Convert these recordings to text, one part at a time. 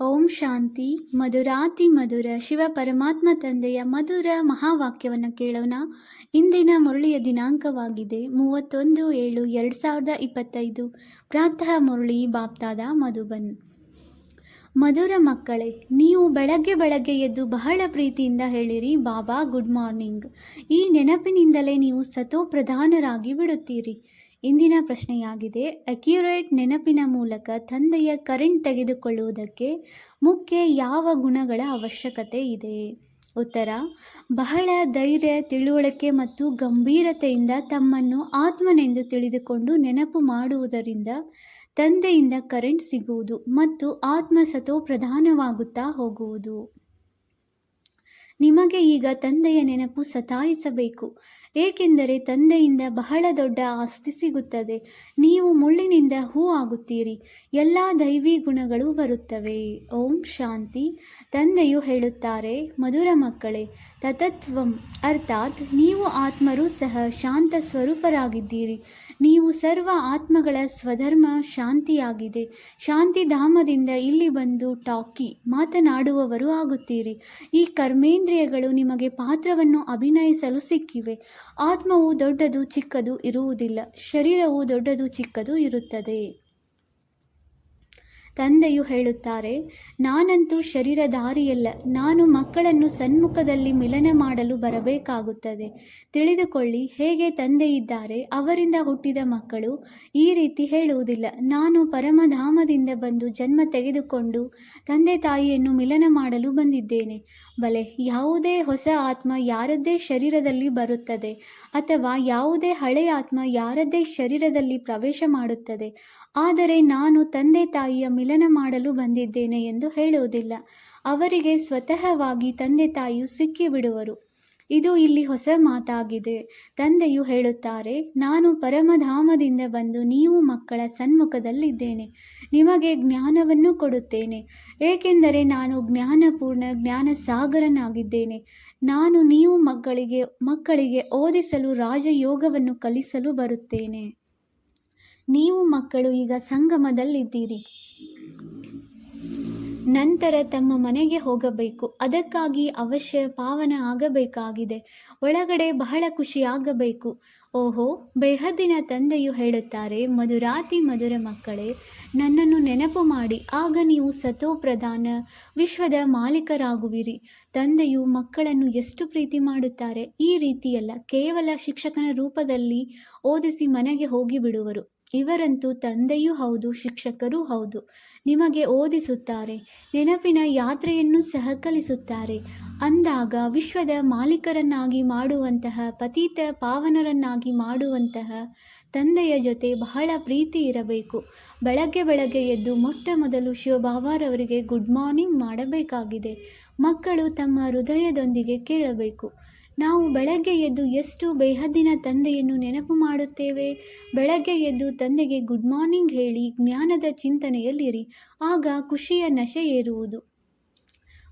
ಓಂ ಶಾಂತಿ. ಮಧುರಾತಿ ಮಧುರ ಶಿವ ಪರಮಾತ್ಮ ತಂದೆಯ ಮಧುರ ಮಹಾವಾಕ್ಯವನ್ನು ಕೇಳೋಣ. ಇಂದಿನ ಮುರಳಿಯ ದಿನಾಂಕವಾಗಿದೆ 31/7/2025. ಪ್ರಾತಃ ಮುರಳಿ ಬಾಪ್ತಾದ ಮಧುಬನ್. ಮಧುರ ಮಕ್ಕಳೇ, ನೀವು ಬೆಳಗ್ಗೆ ಎದ್ದು ಬಹಳ ಪ್ರೀತಿಯಿಂದ ಹೇಳಿರಿ, ಬಾಬಾ ಗುಡ್ ಮಾರ್ನಿಂಗ್. ಈ ನೆನಪಿನಿಂದಲೇ ನೀವು ಸತೋ ಪ್ರಧಾನರಾಗಿ ಬಿಡುತ್ತೀರಿ. ಇಂದಿನ ಪ್ರಶ್ನೆಯಾಗಿದೆ, ಅಕ್ಯುರೇಟ್ ನೆನಪಿನ ಮೂಲಕ ತಂದೆಯ ಕರೆಂಟ್ ತೆಗೆದುಕೊಳ್ಳುವುದಕ್ಕೆ ಮುಖ್ಯ ಯಾವ ಗುಣಗಳ ಅವಶ್ಯಕತೆ ಇದೆ? ಉತ್ತರ: ಬಹಳ ಧೈರ್ಯ, ತಿಳುವಳಿಕೆ ಮತ್ತು ಗಂಭೀರತೆಯಿಂದ ತಮ್ಮನ್ನು ಆತ್ಮನೆಂದು ತಿಳಿದುಕೊಂಡು ನೆನಪು ಮಾಡುವುದರಿಂದ ತಂದೆಯಿಂದ ಕರೆಂಟ್ ಸಿಗುವುದು ಮತ್ತು ಆತ್ಮ ಸತೋ ಪ್ರಧಾನವಾಗುತ್ತಾ ಹೋಗುವುದು. ನಿಮಗೆ ಈಗ ತಂದೆಯ ನೆನಪು ಸತಾಯಿಸಬೇಕು, ಏಕೆಂದರೆ ತಂದೆಯಿಂದ ಬಹಳ ದೊಡ್ಡ ಆಸ್ತಿ ಸಿಗುತ್ತದೆ. ನೀವು ಮುಳ್ಳಿನಿಂದ ಹೂ ಆಗುತ್ತೀರಿ, ಎಲ್ಲ ದೈವಿ ಗುಣಗಳು ಬರುತ್ತವೆ. ಓಂ ಶಾಂತಿ. ತಂದೆಯು ಹೇಳುತ್ತಾರೆ, ಮಧುರ ಮಕ್ಕಳೇ, ತತತ್ವಂ ಅರ್ಥಾತ್ ನೀವು ಆತ್ಮರೂ ಸಹ ಶಾಂತ ಸ್ವರೂಪರಾಗಿದ್ದೀರಿ. ನೀವು ಸರ್ವ ಆತ್ಮಗಳ ಸ್ವಧರ್ಮ ಶಾಂತಿಯಾಗಿದೆ. ಶಾಂತಿಧಾಮದಿಂದ ಇಲ್ಲಿ ಬಂದು ಮಾತನಾಡುವವರು ಆಗುತ್ತೀರಿ. ಈ ಕರ್ಮೇಂದ್ರಿಯಗಳು ನಿಮಗೆ ಪಾತ್ರವನ್ನು ಅಭಿನಯಿಸಲು ಸಿಕ್ಕಿವೆ. ಆತ್ಮವು ದೊಡ್ಡದು ಚಿಕ್ಕದು ಇರುವುದಿಲ್ಲ, ಶರೀರವು ದೊಡ್ಡದು ಚಿಕ್ಕದು ಇರುತ್ತದೆ. ತಂದೆಯು ಹೇಳುತ್ತಾರೆ, ನಾನಂತೂ ಶರೀರಧಾರಿಯಲ್ಲ, ನಾನು ಮಕ್ಕಳನ್ನು ಸನ್ಮುಖದಲ್ಲಿ ಮಿಲನ ಮಾಡಲು ಬರಬೇಕಾಗುತ್ತದೆ. ತಿಳಿದುಕೊಳ್ಳಿ, ಹೇಗೆ ತಂದೆ ಇದ್ದಾರೆ, ಅವರಿಂದ ಹುಟ್ಟಿದ ಮಕ್ಕಳು ಈ ರೀತಿ ಹೇಳುವುದಿಲ್ಲ, ನಾನು ಪರಮಧಾಮದಿಂದ ಬಂದು ಜನ್ಮ ತೆಗೆದುಕೊಂಡು ತಂದೆ ತಾಯಿಯನ್ನು ಮಿಲನ ಮಾಡಲು ಬಂದಿದ್ದೇನೆ. ಬಲೆ, ಯಾವುದೇ ಹೊಸ ಆತ್ಮ ಯಾರದ್ದೇ ಶರೀರದಲ್ಲಿ ಬರುತ್ತದೆ ಅಥವಾ ಯಾವುದೇ ಹಳೆಯ ಆತ್ಮ ಯಾರದ್ದೇ ಶರೀರದಲ್ಲಿ ಪ್ರವೇಶ ಮಾಡುತ್ತದೆ, ಆದರೆ ನಾನು ತಂದೆ ತಾಯಿಯ ಮಿಲನ ಮಾಡಲು ಬಂದಿದ್ದೇನೆ ಎಂದು ಹೇಳುವುದಿಲ್ಲ. ಅವರಿಗೆ ಸ್ವತಃವಾಗಿ ತಂದೆ ತಾಯಿಯು ಸಿಕ್ಕಿಬಿಡುವರು. ಇದು ಇಲ್ಲಿ ಹೊಸ ಮಾತಾಗಿದೆ. ತಂದೆಯು ಹೇಳುತ್ತಾರೆ, ನಾನು ಪರಮಧಾಮದಿಂದ ಬಂದು ನೀವು ಮಕ್ಕಳ ಸನ್ಮುಖದಲ್ಲಿದ್ದೇನೆ. ನಿಮಗೆ ಜ್ಞಾನವನ್ನು ಕೊಡುತ್ತೇನೆ, ಏಕೆಂದರೆ ನಾನು ಜ್ಞಾನಪೂರ್ಣ ಜ್ಞಾನ ಸಾಗರನಾಗಿದ್ದೇನೆ. ನಾನು ನೀವು ಮಕ್ಕಳಿಗೆ ಓದಿಸಲು ರಾಜಯೋಗವನ್ನು ಕಲಿಸಲು ಬರುತ್ತೇನೆ. ನೀವು ಮಕ್ಕಳು ಈಗ ಸಂಗಮದಲ್ಲಿದ್ದೀರಿ, ನಂತರ ತಮ್ಮ ಮನೆಗೆ ಹೋಗಬೇಕು. ಅದಕ್ಕಾಗಿ ಅವಶ್ಯ ಪಾವನ ಆಗಬೇಕಾಗಿದೆ. ಒಳಗಡೆ ಬಹಳ ಖುಷಿಯಾಗಬೇಕು. ಓಹೋ, ಬೇಹದ್ದಿನ ತಂದೆಯು ಹೇಳುತ್ತಾರೆ, ಮಧುರಾತಿ ಮಧುರ ಮಕ್ಕಳೇ, ನನ್ನನ್ನು ನೆನಪು ಮಾಡಿ, ಆಗ ನೀವು ಸತೋ ಪ್ರಧಾನ ವಿಶ್ವದ ಮಾಲೀಕರಾಗುವಿರಿ. ತಂದೆಯು ಮಕ್ಕಳನ್ನು ಎಷ್ಟು ಪ್ರೀತಿ ಮಾಡುತ್ತಾರೆ. ಈ ರೀತಿಯಲ್ಲ, ಕೇವಲ ಶಿಕ್ಷಕನ ರೂಪದಲ್ಲಿ ಓದಿಸಿ ಮನೆಗೆ ಹೋಗಿಬಿಡುವರು. ಇವರಂತೂ ತಂದೆಯೂ ಹೌದು, ಶಿಕ್ಷಕರೂ ಹೌದು. ನಿಮಗೆ ಓದಿಸುತ್ತಾರೆ, ನೆನಪಿನ ಯಾತ್ರೆಯನ್ನು ಸಹ ಕಲಿಸುತ್ತಾರೆ. ಅಂದಾಗ ವಿಶ್ವದ ಮಾಲೀಕರನ್ನಾಗಿ ಮಾಡುವಂತಹ, ಪತಿತ ಪಾವನರನ್ನಾಗಿ ಮಾಡುವಂತಹ ತಂದೆಯ ಜೊತೆ ಬಹಳ ಪ್ರೀತಿ ಇರಬೇಕು. ಬೆಳಗ್ಗೆ ಎದ್ದು ಮೊಟ್ಟ ಮೊದಲು ಶಿವಬಾಬಾರವರಿಗೆ ಗುಡ್ ಮಾರ್ನಿಂಗ್ ಮಾಡಬೇಕಾಗಿದೆ. ಮಕ್ಕಳು ತಮ್ಮ ಹೃದಯದೊಂದಿಗೆ ಕೇಳಬೇಕು, ನಾವು ಬೆಳಗ್ಗೆ ಎದ್ದು ಎಷ್ಟು ಬೇಹದ್ದಿನ ತಂದೆಯನ್ನು ನೆನಪು ಮಾಡುತ್ತೇವೆ. ಬೆಳಗ್ಗೆ ಎದ್ದು ತಂದೆಗೆ ಗುಡ್ ಮಾರ್ನಿಂಗ್ ಹೇಳಿ ಜ್ಞಾನದ ಚಿಂತನೆಯಲ್ಲಿರಿ, ಆಗ ಖುಷಿಯ ನಶೆ ಏರುವುದು.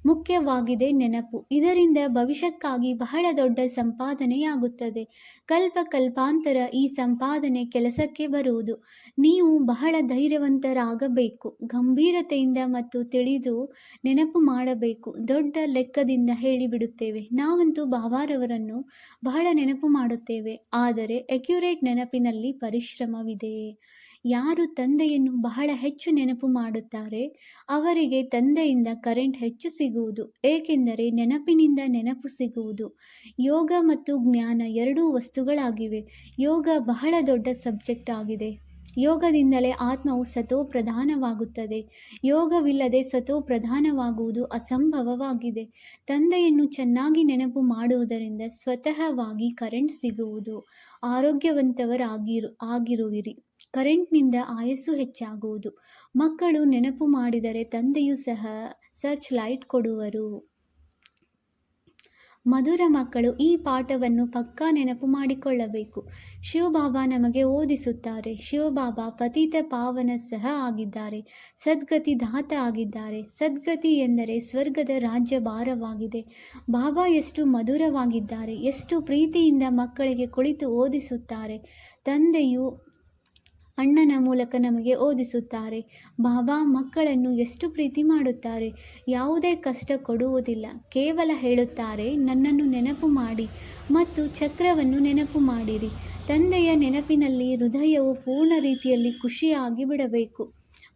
ಮುಖ್ಯವಾಗಿದೆ ನೆನಪು. ಇದರಿಂದ ಭವಿಷ್ಯಕ್ಕಾಗಿ ಬಹಳ ದೊಡ್ಡ ಸಂಪಾದನೆಯಾಗುತ್ತದೆ. ಕಲ್ಪಾಂತರ ಈ ಸಂಪಾದನೆ ಕೆಲಸಕ್ಕೆ ಬರುವುದು. ನೀವು ಬಹಳ ಧೈರ್ಯವಂತರಾಗಬೇಕು, ಗಂಭೀರತೆಯಿಂದ ಮತ್ತು ತಿಳಿದು ನೆನಪು ಮಾಡಬೇಕು. ದೊಡ್ಡ ಲೆಕ್ಕದಿಂದ ಹೇಳಿಬಿಡುತ್ತೇವೆ, ನಾವಂತೂ ಬಾಬಾರವರನ್ನು ಬಹಳ ನೆನಪು ಮಾಡುತ್ತೇವೆ. ಆದರೆ ಅಕ್ಯುರೇಟ್ ನೆನಪಿನಲ್ಲಿ ಪರಿಶ್ರಮವಿದೆ. ಯಾರು ತಂದೆಯನ್ನು ಬಹಳ ಹೆಚ್ಚು ನೆನಪು ಮಾಡುತ್ತಾರೆ, ಅವರಿಗೆ ತಂದೆಯಿಂದ ಕರೆಂಟ್ ಹೆಚ್ಚು ಸಿಗುವುದು, ಏಕೆಂದರೆ ನೆನಪಿನಿಂದ ನೆನಪು ಸಿಗುವುದು. ಯೋಗ ಮತ್ತು ಜ್ಞಾನ ಎರಡೂ ವಸ್ತುಗಳಾಗಿವೆ. ಯೋಗ ಬಹಳ ದೊಡ್ಡ ಸಬ್ಜೆಕ್ಟ್ ಆಗಿದೆ. ಯೋಗದಿಂದಲೇ ಆತ್ಮವು ಸತೋ ಪ್ರಧಾನವಾಗುತ್ತದೆ. ಯೋಗವಿಲ್ಲದೆ ಸತೋ ಪ್ರಧಾನವಾಗುವುದು ಅಸಂಭವವಾಗಿದೆ. ತಂದೆಯನ್ನು ಚೆನ್ನಾಗಿ ನೆನಪು ಮಾಡುವುದರಿಂದ ಸ್ವತಃವಾಗಿ ಕರೆಂಟ್ ಸಿಗುವುದು. ಆರೋಗ್ಯವಂತರಾಗಿರುವಿರಿ. ಕರೆಂಟ್ನಿಂದ ಆಯಸ್ಸು ಹೆಚ್ಚಾಗುವುದು. ಮಕ್ಕಳು ನೆನಪು ಮಾಡಿದರೆ ತಂದೆಯೂ ಸಹ ಸರ್ಚ್ ಲೈಟ್ ಕೊಡುವರು. ಮಧುರ ಮಕ್ಕಳು ಈ ಪಾಠವನ್ನು ಪಕ್ಕಾ ನೆನಪು ಮಾಡಿಕೊಳ್ಳಬೇಕು. ಶಿವಬಾಬಾ ನಮಗೆ ಓದಿಸುತ್ತಾರೆ. ಶಿವಬಾಬಾ ಪತಿತ ಪಾವನ ಸಹ ಆಗಿದ್ದಾರೆ, ಸದ್ಗತಿ ದಾತ ಆಗಿದ್ದಾರೆ. ಸದ್ಗತಿ ಎಂದರೆ ಸ್ವರ್ಗದ ರಾಜ್ಯ ಭಾರವಾಗಿದೆ. ಬಾಬಾ ಎಷ್ಟು ಮಧುರವಾಗಿದ್ದಾರೆ, ಎಷ್ಟು ಪ್ರೀತಿಯಿಂದ ಮಕ್ಕಳಿಗೆ ಕುಳಿತು ಓದಿಸುತ್ತಾರೆ. ತಂದೆಯು ಅಣ್ಣನ ಮೂಲಕ ನಮಗೆ ಓದಿಸುತ್ತಾರೆ. ಬಾಬಾ ಮಕ್ಕಳನ್ನು ಎಷ್ಟು ಪ್ರೀತಿ ಮಾಡುತ್ತಾರೆ. ಯಾವುದೇ ಕಷ್ಟ ಕೊಡುವುದಿಲ್ಲ. ಕೇವಲ ಹೇಳುತ್ತಾರೆ, ನನ್ನನ್ನು ನೆನಪು ಮಾಡಿ ಮತ್ತು ಚಕ್ರವನ್ನು ನೆನಪು ಮಾಡಿರಿ. ತಂದೆಯ ನೆನಪಿನಲ್ಲಿ ಹೃದಯವು ಪೂರ್ಣ ರೀತಿಯಲ್ಲಿ ಖುಷಿಯಾಗಿ ಬಿಡಬೇಕು.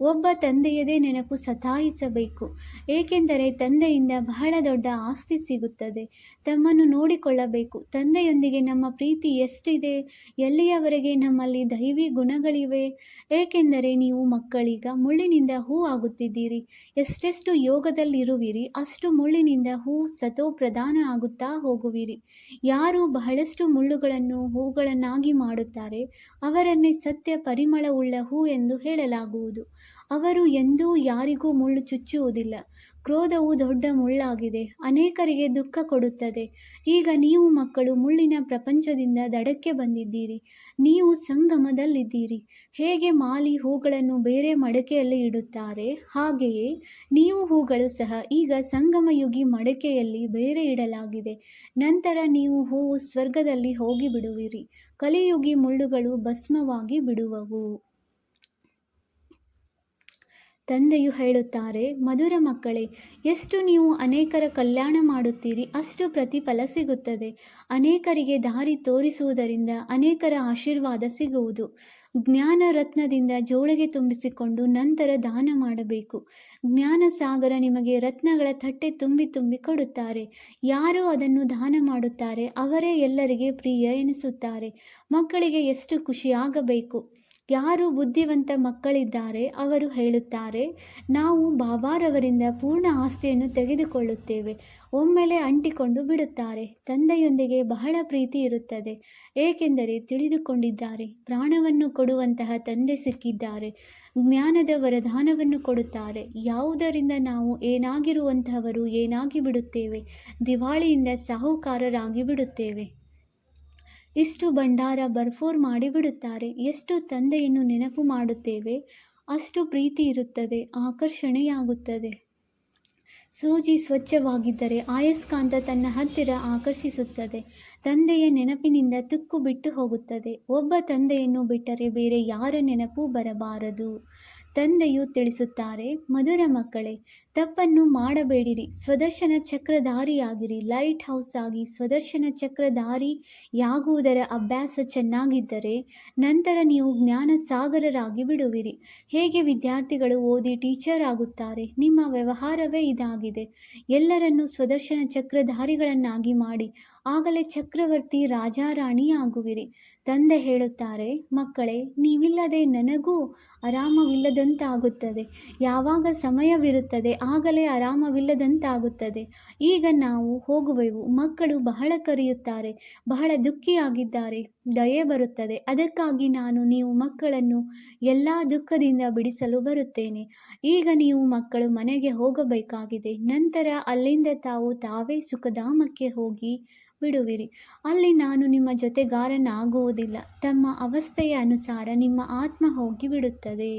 ಒಬ್ಬ ತಂದೆಯದೇ ನೆನಪು ಸತಾಯಿಸಬೇಕು, ಏಕೆಂದರೆ ತಂದೆಯಿಂದ ಬಹಳ ದೊಡ್ಡ ಆಸ್ತಿ ಸಿಗುತ್ತದೆ. ತಮ್ಮನ್ನು ನೋಡಿಕೊಳ್ಳಬೇಕು. ತಂದೆಯೊಂದಿಗೆ ನಮ್ಮ ಪ್ರೀತಿ ಎಷ್ಟಿದೆ, ಎಲ್ಲಿಯವರೆಗೆ ನಮ್ಮಲ್ಲಿ ದೈವಿ ಗುಣಗಳಿವೆ. ಏಕೆಂದರೆ ನೀವು ಮಕ್ಕಳೀಗ ಮುಳ್ಳಿನಿಂದ ಹೂ ಆಗುತ್ತಿದ್ದೀರಿ. ಎಷ್ಟೆಷ್ಟು ಯೋಗದಲ್ಲಿರುವಿರಿ, ಅಷ್ಟು ಮುಳ್ಳಿನಿಂದ ಹೂ ಸತೋ ಪ್ರಧಾನ ಆಗುತ್ತಾ ಹೋಗುವಿರಿ. ಯಾರು ಬಹಳಷ್ಟು ಮುಳ್ಳುಗಳನ್ನು ಹೂಗಳನ್ನಾಗಿ ಮಾಡುತ್ತಾರೆ, ಅವರನ್ನೇ ಸತ್ಯ ಪರಿಮಳವುಳ್ಳ ಹೂ ಎಂದು ಹೇಳಲಾಗುವುದು. ಅವರು ಎಂದೂ ಯಾರಿಗೂ ಮುಳ್ಳು ಚುಚ್ಚುವುದಿಲ್ಲ. ಕ್ರೋಧವು ದೊಡ್ಡ ಮುಳ್ಳಾಗಿದೆ, ಅನೇಕರಿಗೆ ದುಃಖ ಕೊಡುತ್ತದೆ. ಈಗ ನೀವು ಮಕ್ಕಳು ಮುಳ್ಳಿನ ಪ್ರಪಂಚದಿಂದ ದಡಕ್ಕೆ ಬಂದಿದ್ದೀರಿ. ನೀವು ಸಂಗಮದಲ್ಲಿದ್ದೀರಿ. ಹೇಗೆ ಮಾಲಿ ಹೂಗಳನ್ನು ಬೇರೆ ಮಡಕೆಯಲ್ಲಿ ಇಡುತ್ತಾರೆ, ಹಾಗೆಯೇ ನೀವು ಹೂಗಳು ಸಹ ಈಗ ಸಂಗಮಯುಗಿ ಮಡಕೆಯಲ್ಲಿ ಬೇರೆ ಇಡಲಾಗಿದೆ. ನಂತರ ನೀವು ಹೂವು ಸ್ವರ್ಗದಲ್ಲಿ ಹೋಗಿಬಿಡುವಿರಿ. ಕಲಿಯುಗಿ ಮುಳ್ಳುಗಳು ಭಸ್ಮವಾಗಿ ಬಿಡುವವು. ತಂದೆಯು ಹೇಳುತ್ತಾರೆ, ಮಧುರ ಮಕ್ಕಳೇ, ಎಷ್ಟು ನೀವು ಅನೇಕರ ಕಲ್ಯಾಣ ಮಾಡುತ್ತೀರಿ, ಅಷ್ಟು ಪ್ರತಿಫಲ ಸಿಗುತ್ತದೆ. ಅನೇಕರಿಗೆ ದಾರಿ ತೋರಿಸುವುದರಿಂದ ಅನೇಕರ ಆಶೀರ್ವಾದ ಸಿಗುವುದು. ಜ್ಞಾನ ರತ್ನದಿಂದ ಜೋಳಿಗೆ ತುಂಬಿಸಿಕೊಂಡು ನಂತರ ದಾನ ಮಾಡಬೇಕು. ಜ್ಞಾನ ಸಾಗರ ನಿಮಗೆ ರತ್ನಗಳ ತಟ್ಟೆ ತುಂಬಿ ತುಂಬಿ ಕೊಡುತ್ತಾರೆ. ಯಾರು ಅದನ್ನು ದಾನ ಮಾಡುತ್ತಾರೆ, ಅವರೇ ಎಲ್ಲರಿಗೆ ಪ್ರಿಯ ಎನಿಸುತ್ತಾರೆ. ಮಕ್ಕಳಿಗೆ ಎಷ್ಟು ಖುಷಿಯಾಗಬೇಕು. ಯಾರು ಬುದ್ಧಿವಂತ ಮಕ್ಕಳಿದ್ದಾರೆ, ಅವರು ಹೇಳುತ್ತಾರೆ, ನಾವು ಬಾಬಾರವರಿಂದ ಪೂರ್ಣ ಆಸ್ತಿಯನ್ನು ತೆಗೆದುಕೊಳ್ಳುತ್ತೇವೆ. ಒಮ್ಮೆಲೆ ಅಂಟಿಕೊಂಡು ಬಿಡುತ್ತಾರೆ. ತಂದೆಯೊಂದಿಗೆ ಬಹಳ ಪ್ರೀತಿ ಇರುತ್ತದೆ, ಏಕೆಂದರೆ ತಿಳಿದುಕೊಂಡಿದ್ದಾರೆ, ಪ್ರಾಣವನ್ನು ಕೊಡುವಂತಹ ತಂದೆ ಸಿಕ್ಕಿದ್ದಾರೆ. ಜ್ಞಾನದ ವರದಾನವನ್ನು ಕೊಡುತ್ತಾರೆ. ಯಾವುದರಿಂದ ನಾವು ಏನಾಗಿರುವಂತಹವರು ಏನಾಗಿ ಬಿಡುತ್ತೇವೆ, ದಿವಾಳಿಯಿಂದ ಸಾಹುಕಾರರಾಗಿ ಬಿಡುತ್ತೇವೆ. ಇಷ್ಟು ಭಂಡಾರ ಬರ್ಫೋರ್ ಮಾಡಿಬಿಡುತ್ತಾರೆ. ಎಷ್ಟು ತಂದೆಯನ್ನು ನೆನಪು ಮಾಡುತ್ತೇವೆ, ಅಷ್ಟು ಪ್ರೀತಿ ಇರುತ್ತದೆ, ಆಕರ್ಷಣೆಯಾಗುತ್ತದೆ. ಸೂಜಿ ಸ್ವಚ್ಛವಾಗಿದ್ದರೆ ಆಯಸ್ಕಾಂತ ತನ್ನ ಹತ್ತಿರ ಆಕರ್ಷಿಸುತ್ತದೆ. ತಂದೆಯ ನೆನಪಿನಿಂದ ತುಕ್ಕು ಬಿಟ್ಟು ಹೋಗುತ್ತದೆ. ಒಬ್ಬ ತಂದೆಯನ್ನು ಬಿಟ್ಟರೆ ಬೇರೆ ಯಾರ ನೆನಪೂ ಬರಬಾರದು. ತಂದೆಯು ತಿಳಿಸುತ್ತಾರೆ, ಮಧುರ ಮಕ್ಕಳೇ, ತಪ್ಪನ್ನು ಮಾಡಬೇಡಿರಿ. ಸ್ವದರ್ಶನ ಚಕ್ರಧಾರಿಯಾಗಿರಿ. ಲೈಟ್ ಹೌಸ್ ಆಗಿ ಸ್ವದರ್ಶನ ಚಕ್ರಧಾರಿಯಾಗುವುದರ ಅಭ್ಯಾಸ ಚೆನ್ನಾಗಿದ್ದರೆ ನಂತರ ನೀವು ಜ್ಞಾನ ಸಾಗರರಾಗಿ ಬಿಡುವಿರಿ. ಹೇಗೆ ವಿದ್ಯಾರ್ಥಿಗಳು ಓದಿ ಟೀಚರ್ ಆಗುತ್ತಾರೆ, ನಿಮ್ಮ ವ್ಯವಹಾರವೇ ಇದಾಗಿದೆ. ಎಲ್ಲರನ್ನೂ ಸ್ವದರ್ಶನ ಚಕ್ರಧಾರಿಗಳನ್ನಾಗಿ ಮಾಡಿ, ಆಗಲೇ ಚಕ್ರವರ್ತಿ ರಾಜಾರಾಣಿ ಆಗುವಿರಿ. ತಂದೆ ಹೇಳುತ್ತಾರೆ, ಮಕ್ಕಳೇ, ನೀವಿಲ್ಲದೆ ನನಗೂ ಆರಾಮವಿಲ್ಲದಂತಾಗುತ್ತದೆ. ಯಾವಾಗ ಸಮಯವಿರುತ್ತದೆ ಆಗಲೇ ಆರಾಮವಿಲ್ಲದಂತಾಗುತ್ತದೆ. ಈಗ ನಾವು ಹೋಗುವೆವು. ಮಕ್ಕಳು ಬಹಳ ಕರೆಯುತ್ತಾರೆ, ಬಹಳ ದುಃಖಿಯಾಗಿದ್ದಾರೆ. ದಯೆ ಬರುತ್ತದೆ. ಅದಕ್ಕಾಗಿ ನಾನು ನೀವು ಮಕ್ಕಳನ್ನು ಎಲ್ಲ ದುಃಖದಿಂದ ಬಿಡಿಸಲು ಬರುತ್ತೇನೆ. ಈಗ ನೀವು ಮಕ್ಕಳು ಮನೆಗೆ ಹೋಗಬೇಕಾಗಿದೆ. ನಂತರ ಅಲ್ಲಿಂದ ತಾವೇ ಸುಖಧಾಮಕ್ಕೆ ಹೋಗಿ ಬಿಡುವಿರಿ. ಅಲ್ಲಿ ನಾನು ನಿಮ್ಮ ಜೊತೆಗಾರನಾಗುವುದಿಲ್ಲ. ತಮ್ಮ ಅವಸ್ಥೆಯ ಅನುಸಾರ ನಿಮ್ಮ ಆತ್ಮ ಹೋಗಿ ಬಿಡುತ್ತದೆ.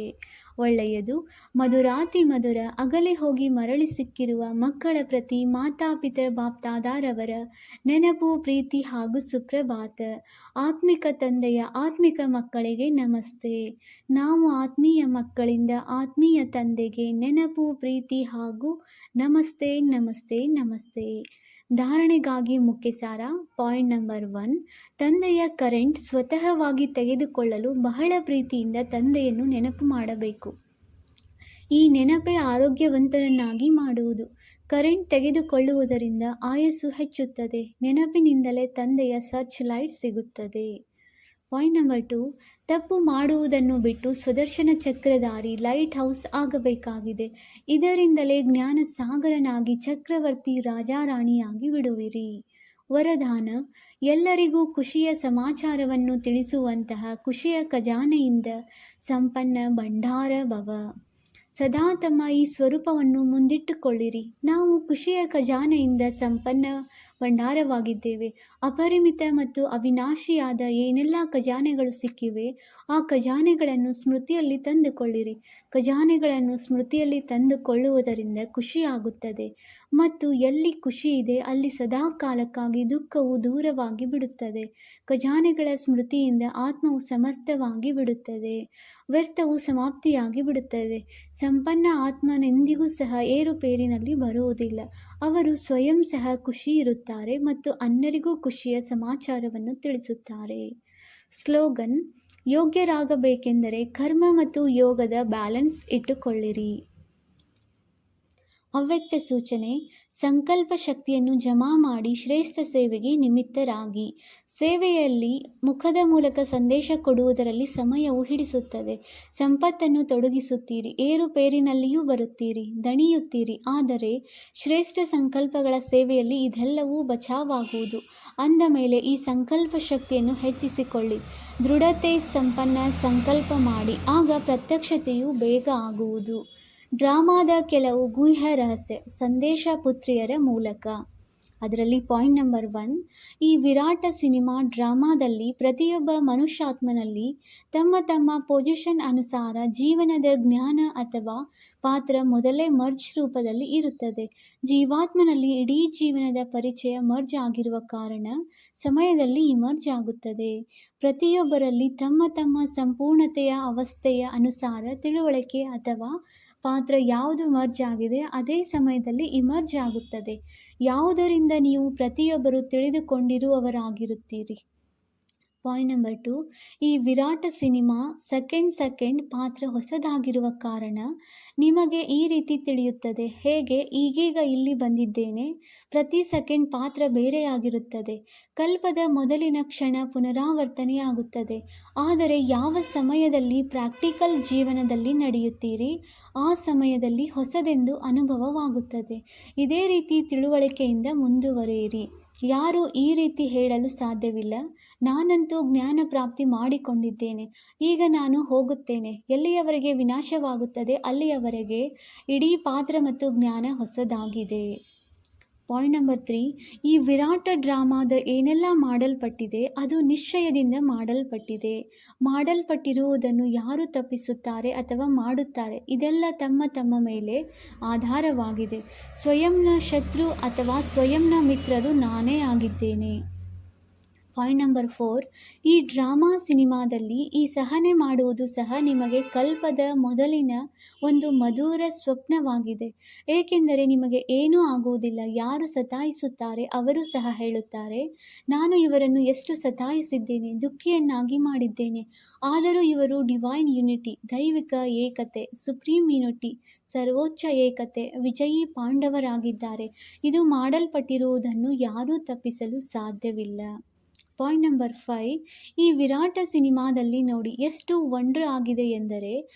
ಒಳ್ಳೆಯದು. ಮಧುರಾತಿ ಮಧುರ ಅಗಲಿ ಹೋಗಿ ಮರಳಿ ಸಿಕ್ಕಿರುವ ಮಕ್ಕಳ ಪ್ರತಿ ಮಾತಾಪಿತ ಬಾಪ್ದಾದಾರವರ ನೆನಪು, ಪ್ರೀತಿ ಹಾಗೂ ಸುಪ್ರಭಾತ. ಆತ್ಮಿಕ ತಂದೆಯ ಆತ್ಮಿಕ ಮಕ್ಕಳಿಗೆ ನಮಸ್ತೆ. ನಾವು ಆತ್ಮೀಯ ಮಕ್ಕಳಿಂದ ಆತ್ಮೀಯ ತಂದೆಗೆ ನೆನಪು, ಪ್ರೀತಿ ಹಾಗೂ ನಮಸ್ತೆ ನಮಸ್ತೆ ನಮಸ್ತೆ. ಧಾರಣೆಗಾಗಿ ಮುಖ್ಯ ಸಾರ. ಪಾಯಿಂಟ್ ನಂಬರ್ 1, ತಂದೆಯ ಕರೆಂಟ್ ಸ್ವತಃವಾಗಿ ತೆಗೆದುಕೊಳ್ಳಲು ಬಹಳ ಪ್ರೀತಿಯಿಂದ ತಂದೆಯನ್ನು ನೆನಪು ಮಾಡಬೇಕು. ಈ ನೆನಪೇ ಆರೋಗ್ಯವಂತರನ್ನಾಗಿ ಮಾಡುವುದು. ಕರೆಂಟ್ ತೆಗೆದುಕೊಳ್ಳುವುದರಿಂದ ಆಯಸ್ಸು ಹೆಚ್ಚುತ್ತದೆ. ನೆನಪಿನಿಂದಲೇ ತಂದೆಯ ಸರ್ಚ್ ಲೈಟ್ ಸಿಗುತ್ತದೆ. ಪಾಯಿಂಟ್ ನಂಬರ್ 2, ತಪ್ಪು ಮಾಡುವುದನ್ನು ಬಿಟ್ಟು ಸ್ವದರ್ಶನ ಚಕ್ರಧಾರಿ ಲೈಟ್ ಹೌಸ್ ಆಗಬೇಕಾಗಿದೆ. ಇದರಿಂದಲೇ ಜ್ಞಾನ ಸಾಗರನಾಗಿ ಚಕ್ರವರ್ತಿ ರಾಜಾರಾಣಿಯಾಗಿ ಬಿಡುವಿರಿ. ವರದಾನ: ಎಲ್ಲರಿಗೂ ಖುಷಿಯ ಸಮಾಚಾರವನ್ನು ತಿಳಿಸುವಂತಹ ಖುಷಿಯ ಖಜಾನೆಯಿಂದ ಸಂಪನ್ನ ಭಂಡಾರ ಭವ. ಸದಾ ತಮ್ಮ ಈ ಸ್ವರೂಪವನ್ನು ಮುಂದಿಟ್ಟುಕೊಳ್ಳಿರಿ. ನಾವು ಖುಷಿಯ ಖಜಾನೆಯಿಂದ ಸಂಪನ್ನ ಭಂಡಾರವಾಗಿದ್ದೇವೆ. ಅಪರಿಮಿತ ಮತ್ತು ಅವಿನಾಶಿಯಾದ ಏನೆಲ್ಲ ಖಜಾನೆಗಳು ಸಿಕ್ಕಿವೆ, ಆ ಖಜಾನೆಗಳನ್ನು ಸ್ಮೃತಿಯಲ್ಲಿ ತಂದುಕೊಳ್ಳಿರಿ. ಖಜಾನೆಗಳನ್ನು ಸ್ಮೃತಿಯಲ್ಲಿ ತಂದುಕೊಳ್ಳುವುದರಿಂದ ಖುಷಿಯಾಗುತ್ತದೆ, ಮತ್ತು ಎಲ್ಲಿ ಖುಷಿ ಇದೆ ಅಲ್ಲಿ ಸದಾ ಕಾಲಕ್ಕಾಗಿ ದುಃಖವು ದೂರವಾಗಿ ಬಿಡುತ್ತದೆ. ಖಜಾನೆಗಳ ಸ್ಮೃತಿಯಿಂದ ಆತ್ಮವು ಸಮರ್ಥವಾಗಿ ಬಿಡುತ್ತದೆ, ವ್ಯರ್ಥವು ಸಮಾಪ್ತಿಯಾಗಿ ಬಿಡುತ್ತದೆ. ಸಂಪನ್ನ ಆತ್ಮನೆಂದಿಗೂ ಸಹ ಏರುಪೇರಿನಲ್ಲಿ ಬರುವುದಿಲ್ಲ. ಅವರು ಸ್ವಯಂ ಸಹ ಖುಷಿ ಇರುತ್ತಾರೆ ಮತ್ತು ಅನ್ಯರಿಗೂ ಖುಷಿಯ ಸಮಾಚಾರವನ್ನು ತಿಳಿಸುತ್ತಾರೆ. ಸ್ಲೋಗನ್: ಯೋಗ್ಯರಾಗಬೇಕೆಂದರೆ ಕರ್ಮ ಮತ್ತು ಯೋಗದ ಬ್ಯಾಲೆನ್ಸ್ ಇಟ್ಟುಕೊಳ್ಳಿರಿ. ಅವ್ಯಕ್ತ ಸೂಚನೆ: ಸಂಕಲ್ಪ ಶಕ್ತಿಯನ್ನು ಜಮಾ ಮಾಡಿ ಶ್ರೇಷ್ಠ ಸೇವೆಗೆ ನಿಮಿತ್ತರಾಗಿ. ಸೇವೆಯಲ್ಲಿ ಮುಖದ ಮೂಲಕ ಸಂದೇಶ ಕೊಡುವುದರಲ್ಲಿ ಸಮಯವು ಹಿಡಿಸುತ್ತದೆ. ಸಂಪತ್ತನ್ನು ತೊಡಗಿಸುತ್ತೀರಿ, ಏರುಪೇರಿನಲ್ಲಿಯೂ ಬರುತ್ತೀರಿ, ದಣಿಯುತ್ತೀರಿ. ಆದರೆ ಶ್ರೇಷ್ಠ ಸಂಕಲ್ಪಗಳ ಸೇವೆಯಲ್ಲಿ ಇದೆಲ್ಲವೂ ಬಚಾವಾಗುವುದು. ಅಂದ ಮೇಲೆ ಈ ಸಂಕಲ್ಪ ಶಕ್ತಿಯನ್ನು ಹೆಚ್ಚಿಸಿಕೊಳ್ಳಿ. ದೃಢತೆ ಸಂಪನ್ನ ಸಂಕಲ್ಪ ಮಾಡಿ, ಆಗ ಪ್ರತ್ಯಕ್ಷತೆಯು ಬೇಗ ಆಗುವುದು. ಡ್ರಾಮಾದ ಕೆಲವು ಗುಹ್ಯ ರಹಸ್ಯ ಸಂದೇಶ ಪುತ್ರಿಯರ ಮೂಲಕ. ಅದರಲ್ಲಿ ಪಾಯಿಂಟ್ ನಂಬರ್ 1: ಈ ವಿರಾಟ ಸಿನಿಮಾ ಡ್ರಾಮಾದಲ್ಲಿ ಪ್ರತಿಯೊಬ್ಬ ಮನುಷ್ಯಾತ್ಮನಲ್ಲಿ ತಮ್ಮ ತಮ್ಮ ಪೊಸಿಷನ್ ಅನುಸಾರ ಜೀವನದ ಜ್ಞಾನ ಅಥವಾ ಪಾತ್ರ ಮೊದಲೇ ಮರ್ಜ್ ರೂಪದಲ್ಲಿ ಇರುತ್ತದೆ. ಜೀವಾತ್ಮನಲ್ಲಿ ಇಡೀ ಜೀವನದ ಪರಿಚಯ ಮರ್ಜ್ ಆಗಿರುವ ಕಾರಣ ಸಮಯದಲ್ಲಿ ಇಮರ್ಜ್ ಆಗುತ್ತದೆ. ಪ್ರತಿಯೊಬ್ಬರಲ್ಲಿ ತಮ್ಮ ತಮ್ಮ ಸಂಪೂರ್ಣತೆಯ ಅವಸ್ಥೆಯ ಅನುಸಾರ ತಿಳುವಳಿಕೆ ಅಥವಾ ಪಾತ್ರ ಯಾವುದು ಮರ್ಜ್ ಆಗಿದೆ ಅದೇ ಸಮಯದಲ್ಲಿ ಇಮರ್ಜ್ ಆಗುತ್ತದೆ. ಯಾವುದರಿಂದ ನೀವು ಪ್ರತಿಯೊಬ್ಬರು ತಿಳಿದುಕೊಂಡಿರುವವರಾಗಿರುತ್ತೀರಿ. ಪಾಯಿಂಟ್ ನಂಬರ್ 2: ಈ ವಿರಾಟ ಸಿನಿಮಾ ಸೆಕೆಂಡ್ ಪಾತ್ರ ಹೊಸದಾಗಿರುವ ಕಾರಣ ನಿಮಗೆ ಈ ರೀತಿ ತಿಳಿಯುತ್ತದೆ. ಹೇಗೆ ಈಗೀಗ ಇಲ್ಲಿ ಬಂದಿದ್ದೇನೆ, ಪ್ರತಿ ಸೆಕೆಂಡ್ ಪಾತ್ರ ಬೇರೆಯಾಗಿರುತ್ತದೆ. ಕಲ್ಪದ ಮೊದಲಿನ ಕ್ಷಣ ಪುನರಾವರ್ತನೆಯಾಗುತ್ತದೆ. ಆದರೆ ಯಾವ ಸಮಯದಲ್ಲಿ ಪ್ರಾಕ್ಟಿಕಲ್ ಜೀವನದಲ್ಲಿ ನಡೆಯುತ್ತೀರಿ ಆ ಸಮಯದಲ್ಲಿ ಹೊಸದೆಂದು ಅನುಭವವಾಗುತ್ತದೆ. ಇದೇ ರೀತಿ ತಿಳುವಳಿಕೆಯಿಂದ ಮುಂದುವರಿಯಿರಿ. ಯಾರೂ ಈ ರೀತಿ ಹೇಳಲು ಸಾಧ್ಯವಿಲ್ಲ, ನಾನಂತೂ ಜ್ಞಾನ ಪ್ರಾಪ್ತಿ ಮಾಡಿಕೊಂಡಿದ್ದೇನೆ, ಈಗ ನಾನು ಹೋಗುತ್ತೇನೆ. ಎಲ್ಲಿಯವರೆಗೆ ವಿನಾಶವಾಗುತ್ತದೆ ಅಲ್ಲಿಯವರೆಗೆ ಇಡೀ ಪಾತ್ರ ಮತ್ತು ಜ್ಞಾನ ಹೊಸದಾಗಿದೆ. ಪಾಯಿಂಟ್ ನಂಬರ್ 3: ಈ ವಿರಾಟ ಡ್ರಾಮಾದ ಏನೆಲ್ಲ ಮಾಡಲ್ಪಟ್ಟಿದೆ ಅದು ನಿಶ್ಚಯದಿಂದ ಮಾಡಲ್ಪಟ್ಟಿದೆ. ಮಾಡಲ್ಪಟ್ಟಿರುವುದನ್ನು ಯಾರು ತಪ್ಪಿಸುತ್ತಾರೆ ಅಥವಾ ಮಾಡುತ್ತಾರೆ, ಇದೆಲ್ಲ ತಮ್ಮ ತಮ್ಮ ಮೇಲೆ ಆಧಾರವಾಗಿದೆ. ಸ್ವಯಂನ ಶತ್ರು ಅಥವಾ ಸ್ವಯಂನ ಮಿತ್ರರು ನಾನೇ ಆಗಿದ್ದೇನೆ. ಪಾಯಿಂಟ್ ನಂಬರ್ 4: ಈ ಡ್ರಾಮಾ ಸಿನಿಮಾದಲ್ಲಿ ಈ ಸಹನೆ ಮಾಡುವುದು ಸಹ ನಿಮಗೆ ಕಲ್ಪದ ಮೊದಲಿನ ಒಂದು ಮಧುರ ಸ್ವಪ್ನವಾಗಿದೆ. ಏಕೆಂದರೆ ನಿಮಗೆ ಏನೂ ಆಗುವುದಿಲ್ಲ. ಯಾರು ಸತಾಯಿಸುತ್ತಾರೆ ಅವರು ಸಹ ಹೇಳುತ್ತಾರೆ, ನಾನು ಇವರನ್ನು ಎಷ್ಟು ಸತಾಯಿಸಿದ್ದೇನೆ, ದುಃಖಿಯನ್ನಾಗಿ ಮಾಡಿದ್ದೇನೆ. ಆದರೂ ಇವರು ಡಿವೈನ್ ಯುನಿಟಿ, ದೈವಿಕ ಏಕತೆ, ಸುಪ್ರೀಂ ಯುನಿಟಿ, ಸರ್ವೋಚ್ಚ ಏಕತೆ, ವಿಜಯೀ ಪಾಂಡವರಾಗಿದ್ದಾರೆ. ಇದು ಮಾಡಲ್ಪಟ್ಟಿರುವುದನ್ನು ಯಾರೂ ತಪ್ಪಿಸಲು ಸಾಧ್ಯವಿಲ್ಲ. ಪಾಯಿಂಟ್ ನಂಬರ್ 5: ಈ ವಿರಾಟ ಸಿನಿಮಾದಲ್ಲಿ ನೋಡಿ ಎಷ್ಟು ವಂಡರ್ ಆಗಿದೆ ಎಂದರೆ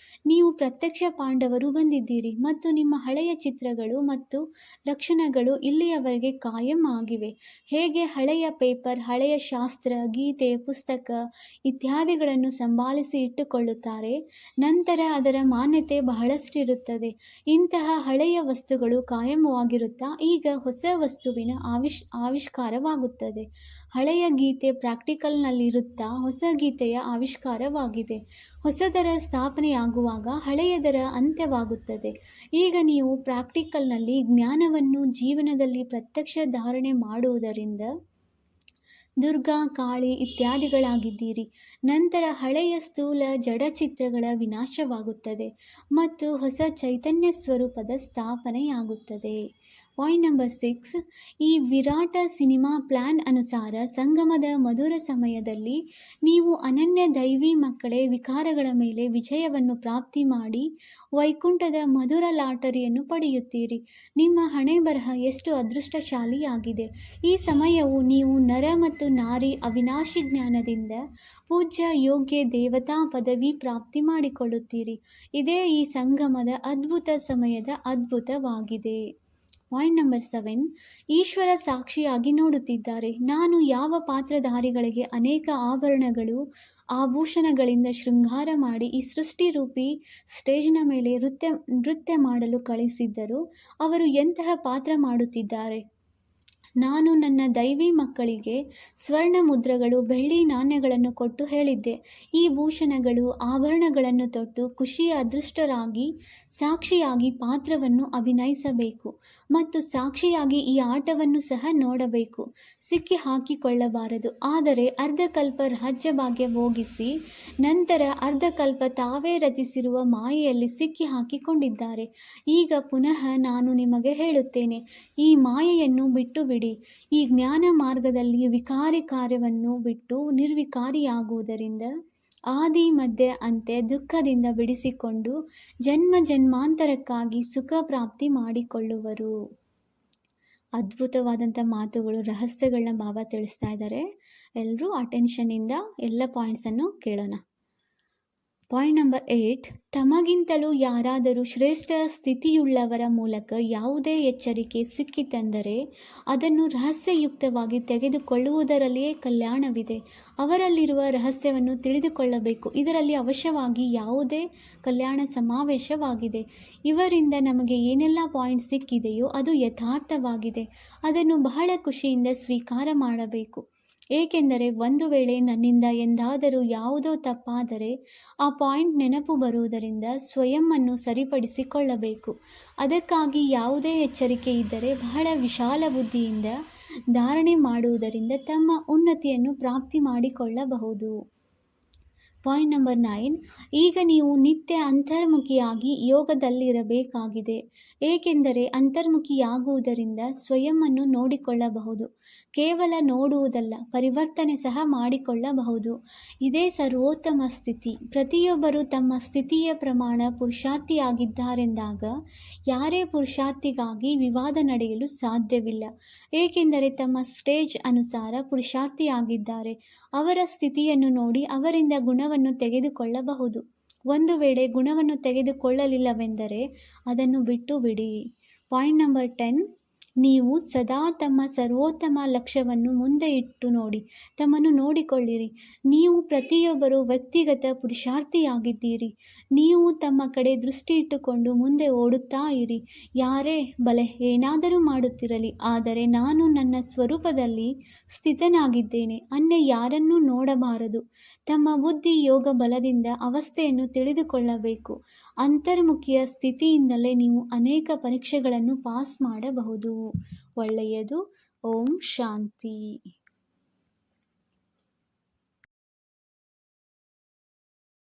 ನೀವು ಪ್ರತ್ಯಕ್ಷ ಪಾಂಡವರು ಬಂದಿದ್ದೀರಿ ಮತ್ತು ನಿಮ್ಮ ಹಳೆಯ ಚಿತ್ರಗಳು ಮತ್ತು ಲಕ್ಷಣಗಳು ಇಲ್ಲಿಯವರೆಗೆ ಕಾಯಂ ಆಗಿವೆ. ಹೇಗೆ ಹಳೆಯ ಪೇಪರ್, ಹಳೆಯ ಶಾಸ್ತ್ರ, ಗೀತೆ, ಪುಸ್ತಕ ಇತ್ಯಾದಿಗಳನ್ನು ಸಂಭಾಳಿಸಿ ಇಟ್ಟುಕೊಳ್ಳುತ್ತಾರೆ, ನಂತರ ಅದರ ಮಾನ್ಯತೆ ಬಹಳಷ್ಟಿರುತ್ತದೆ. ಇಂತಹ ಹಳೆಯ ವಸ್ತುಗಳು ಕಾಯಂವಾಗಿರುತ್ತಾ ಈಗ ಹೊಸ ವಸ್ತುವಿನ ಆವಿಷ್ಕಾರವಾಗುತ್ತದೆ. ಹಳೆಯ ಗೀತೆ ಪ್ರಾಕ್ಟಿಕಲ್ನಲ್ಲಿರುತ್ತಾ ಹೊಸ ಗೀತೆಯ ಆವಿಷ್ಕಾರವಾಗಿದೆ. ಹೊಸದರ ಸ್ಥಾಪನೆಯಾಗುವಾಗ ಹಳೆಯದರ ಅಂತ್ಯವಾಗುತ್ತದೆ. ಈಗ ನೀವು ಪ್ರಾಕ್ಟಿಕಲ್ನಲ್ಲಿ ಜ್ಞಾನವನ್ನು ಜೀವನದಲ್ಲಿ ಪ್ರತ್ಯಕ್ಷ ಧಾರಣೆ ಮಾಡುವುದರಿಂದ ದುರ್ಗಾ, ಕಾಳಿ ಇತ್ಯಾದಿಗಳಾಗಿದ್ದೀರಿ. ನಂತರ ಹಳೆಯ ಸ್ಥೂಲ ಜಡಚಿತ್ರಗಳ ವಿನಾಶವಾಗುತ್ತದೆ ಮತ್ತು ಹೊಸ ಚೈತನ್ಯ ಸ್ವರೂಪದ ಸ್ಥಾಪನೆಯಾಗುತ್ತದೆ. ಪಾಯಿಂಟ್ ನಂಬರ್ 6: ಈ ವಿರಾಟ ಸಿನಿಮಾ ಪ್ಲಾನ್ ಅನುಸಾರ ಸಂಗಮದ ಮಧುರ ಸಮಯದಲ್ಲಿ ನೀವು ಅನನ್ಯ ದೈವಿ ಮಕ್ಕಳೇ ವಿಕಾರಗಳ ಮೇಲೆ ವಿಜಯವನ್ನು ಪ್ರಾಪ್ತಿ ಮಾಡಿ ವೈಕುಂಠದ ಮಧುರ ಲಾಟರಿಯನ್ನು ಪಡೆಯುತ್ತೀರಿ. ನಿಮ್ಮ ಹಣೆ ಬರಹ ಎಷ್ಟು ಅದೃಷ್ಟಶಾಲಿಯಾಗಿದೆ. ಈ ಸಮಯವು ನೀವು ನರ ಮತ್ತು ನಾರಿ ಅವಿನಾಶಿ ಜ್ಞಾನದಿಂದ ಪೂಜ್ಯ ಯೋಗ್ಯ ದೇವತಾ ಪದವಿ ಪ್ರಾಪ್ತಿ ಮಾಡಿಕೊಳ್ಳುತ್ತೀರಿ. ಇದೇ ಈ ಸಂಗಮದ ಅದ್ಭುತ ಸಮಯದ ಅದ್ಭುತವಾಗಿದೆ. ಪಾಯಿಂಟ್ ನಂಬರ್ 7: ಈಶ್ವರ ಸಾಕ್ಷಿಯಾಗಿ ನೋಡುತ್ತಿದ್ದಾರೆ. ನಾನು ಯಾವ ಪಾತ್ರಧಾರಿಗಳಿಗೆ ಅನೇಕ ಆಭರಣಗಳು, ಆಭೂಷಣಗಳಿಂದ ಶೃಂಗಾರ ಮಾಡಿ ಈ ಸೃಷ್ಟಿರೂಪಿ ಸ್ಟೇಜ್ನ ಮೇಲೆ ನೃತ್ಯ ಮಾಡಲು ಕಳಿಸಿದ್ದರು, ಅವರು ಎಂತಹ ಪಾತ್ರ ಮಾಡುತ್ತಿದ್ದಾರೆ. ನಾನು ನನ್ನ ದೈವಿ ಮಕ್ಕಳಿಗೆ ಸ್ವರ್ಣ ಮುದ್ರೆಗಳು, ಬೆಳ್ಳಿ ನಾಣ್ಯಗಳನ್ನು ಕೊಟ್ಟು ಹೇಳಿದ್ದೆ, ಈ ಭೂಷಣಗಳು, ಆಭರಣಗಳನ್ನು ತೊಟ್ಟು ಖುಷಿಯ ಅದೃಷ್ಟರಾಗಿ ಸಾಕ್ಷಿಯಾಗಿ ಪಾತ್ರವನ್ನು ಅಭಿನಯಿಸಬೇಕು ಮತ್ತು ಸಾಕ್ಷಿಯಾಗಿ ಈ ಆಟವನ್ನು ಸಹ ನೋಡಬೇಕು. ಸಿಕ್ಕಿ ಹಾಕಿಕೊಳ್ಳಬಾರದು. ಆದರೆ ಅರ್ಧಕಲ್ಪ ರಾಜ್ಯಭಾಗ್ಯ ಭೋಗಿಸಿ ನಂತರ ಅರ್ಧಕಲ್ಪ ತಾವೇ ರಚಿಸಿರುವ ಮಾಯೆಯಲ್ಲಿ ಸಿಕ್ಕಿ ಹಾಕಿಕೊಂಡಿದ್ದಾರೆ. ಈಗ ಪುನಃ ನಾನು ನಿಮಗೆ ಹೇಳುತ್ತೇನೆ, ಈ ಮಾಯೆಯನ್ನು ಬಿಟ್ಟು ಬಿಡಿ. ಈ ಜ್ಞಾನ ಮಾರ್ಗದಲ್ಲಿ ವಿಕಾರಿ ಕಾರ್ಯವನ್ನು ಬಿಟ್ಟು ನಿರ್ವಿಕಾರಿಯಾಗುವುದರಿಂದ ಆದಿ ಮಧ್ಯ ಅಂತ್ಯ ದುಃಖದಿಂದ ಬಿಡಿಸಿಕೊಂಡು ಜನ್ಮ ಜನ್ಮಾಂತರಕ್ಕಾಗಿ ಸುಖ ಪ್ರಾಪ್ತಿ ಮಾಡಿಕೊಳ್ಳುವರು. ಅದ್ಭುತವಾದಂಥ ಮಾತುಗಳು, ರಹಸ್ಯಗಳನ್ನ ಬಾಬಾ ತಿಳಿಸ್ತಾ ಇದ್ದಾರೆ. ಎಲ್ಲರೂ ಅಟೆನ್ಷನಿಂದ ಎಲ್ಲ ಪಾಯಿಂಟ್ಸನ್ನು ಕೇಳೋಣ. ಪಾಯಿಂಟ್ ನಂಬರ್ 8, ತಮಗಿಂತಲೂ ಯಾರಾದರೂ ಶ್ರೇಷ್ಠ ಸ್ಥಿತಿಯುಳ್ಳವರ ಮೂಲಕ ಯಾವುದೇ ಎಚ್ಚರಿಕೆ ಸಿಕ್ಕಿತೆಂದರೆ ಅದನ್ನು ರಹಸ್ಯಯುಕ್ತವಾಗಿ ತೆಗೆದುಕೊಳ್ಳುವುದರಲ್ಲಿಯೇ ಕಲ್ಯಾಣವಿದೆ. ಅವರಲ್ಲಿರುವ ರಹಸ್ಯವನ್ನು ತಿಳಿದುಕೊಳ್ಳಬೇಕು. ಇದರಲ್ಲಿ ಅವಶ್ಯವಾಗಿ ಯಾವುದೇ ಕಲ್ಯಾಣ ಸಮಾವೇಶವಾಗಿದೆ. ಇವರಿಂದ ನಮಗೆ ಏನೆಲ್ಲ ಪಾಯಿಂಟ್ ಸಿಕ್ಕಿದೆಯೋ ಅದು ಯಥಾರ್ಥವಾಗಿದೆ. ಅದನ್ನು ಬಹಳ ಖುಷಿಯಿಂದ ಸ್ವೀಕಾರ ಮಾಡಬೇಕು. ಏಕೆಂದರೆ ಒಂದು ವೇಳೆ ನನ್ನಿಂದ ಎಂದಾದರೂ ಯಾವುದೋ ತಪ್ಪಾದರೆ ಆ ಪಾಯಿಂಟ್ ನೆನಪು ಬರುವುದರಿಂದ ಸ್ವಯಂವನ್ನು ಸರಿಪಡಿಸಿಕೊಳ್ಳಬೇಕು. ಅದಕ್ಕಾಗಿ ಯಾವುದೇ ಎಚ್ಚರಿಕೆ ಇದ್ದರೆ ಬಹಳ ವಿಶಾಲ ಬುದ್ಧಿಯಿಂದ ಧಾರಣೆ ಮಾಡುವುದರಿಂದ ತಮ್ಮ ಉನ್ನತಿಯನ್ನು ಪ್ರಾಪ್ತಿ ಮಾಡಿಕೊಳ್ಳಬಹುದು. ಪಾಯಿಂಟ್ ನಂಬರ್ 9, ಈಗ ನೀವು ನಿತ್ಯ ಅಂತರ್ಮುಖಿಯಾಗಿ ಯೋಗದಲ್ಲಿರಬೇಕಾಗಿದೆ. ಏಕೆಂದರೆ ಅಂತರ್ಮುಖಿಯಾಗುವುದರಿಂದ ಸ್ವಯಂವನ್ನು ನೋಡಿಕೊಳ್ಳಬಹುದು. ಕೇವಲ ನೋಡುವುದಲ್ಲ, ಪರಿವರ್ತನೆ ಸಹ ಮಾಡಿಕೊಳ್ಳಬಹುದು. ಇದೇ ಸರ್ವೋತ್ತಮ ಸ್ಥಿತಿ. ಪ್ರತಿಯೊಬ್ಬರೂ ತಮ್ಮ ಸ್ಥಿತಿಯ ಪ್ರಮಾಣ ಪುರುಷಾರ್ಥಿಯಾಗಿದ್ದಾರೆಂದಾಗ ಯಾರೇ ಪುರುಷಾರ್ಥಿಗಾಗಿ ವಿವಾದ ನಡೆಯಲು ಸಾಧ್ಯವಿಲ್ಲ. ಏಕೆಂದರೆ ತಮ್ಮ ಸ್ಟೇಜ್ ಅನುಸಾರ ಪುರುಷಾರ್ಥಿಯಾಗಿದ್ದಾರೆ. ಅವರ ಸ್ಥಿತಿಯನ್ನು ನೋಡಿ ಅವರಿಂದ ಗುಣವನ್ನು ತೆಗೆದುಕೊಳ್ಳಬಹುದು. ಒಂದು ವೇಳೆ ಗುಣವನ್ನು ತೆಗೆದುಕೊಳ್ಳಲಿಲ್ಲವೆಂದರೆ ಅದನ್ನು ಬಿಟ್ಟು ಬಿಡಿ. ಪಾಯಿಂಟ್ ನಂಬರ್ 10, ನೀವು ಸದಾ ತಮ್ಮ ಸರ್ವೋತ್ತಮ ಲಕ್ಷ್ಯವನ್ನು ಮುಂದೆ ಇಟ್ಟು ನೋಡಿ, ತಮ್ಮನ್ನು ನೋಡಿಕೊಳ್ಳಿರಿ. ನೀವು ಪ್ರತಿಯೊಬ್ಬರೂ ವ್ಯಕ್ತಿಗತ ಪುರುಷಾರ್ಥಿಯಾಗಿದ್ದೀರಿ. ನೀವು ತಮ್ಮ ಕಡೆ ದೃಷ್ಟಿ ಇಟ್ಟುಕೊಂಡು ಮುಂದೆ ಓಡುತ್ತಾ ಇರಿ. ಯಾರೇ ಬಲೆ ಏನಾದರೂ ಮಾಡುತ್ತಿರಲಿ, ಆದರೆ ನಾನು ನನ್ನ ಸ್ವರೂಪದಲ್ಲಿ ಸ್ಥಿತನಾಗಿದ್ದೇನೆ. ಅನ್ಯ ಯಾರನ್ನೂ ನೋಡಬಾರದು. ತಮ್ಮ ಬುದ್ಧಿ ಯೋಗ ಬಲದಿಂದ ಅವಸ್ಥೆಯನ್ನು ತಿಳಿದುಕೊಳ್ಳಬೇಕು. ಅಂತರ್ಮುಖಿಯ ಸ್ಥಿತಿಯಿಂದಲೇ ನೀವು ಅನೇಕ ಪರೀಕ್ಷೆಗಳನ್ನು ಪಾಸ್ ಮಾಡಬಹುದು. ಒಳ್ಳೆಯದು. ಓಂ ಶಾಂತಿ.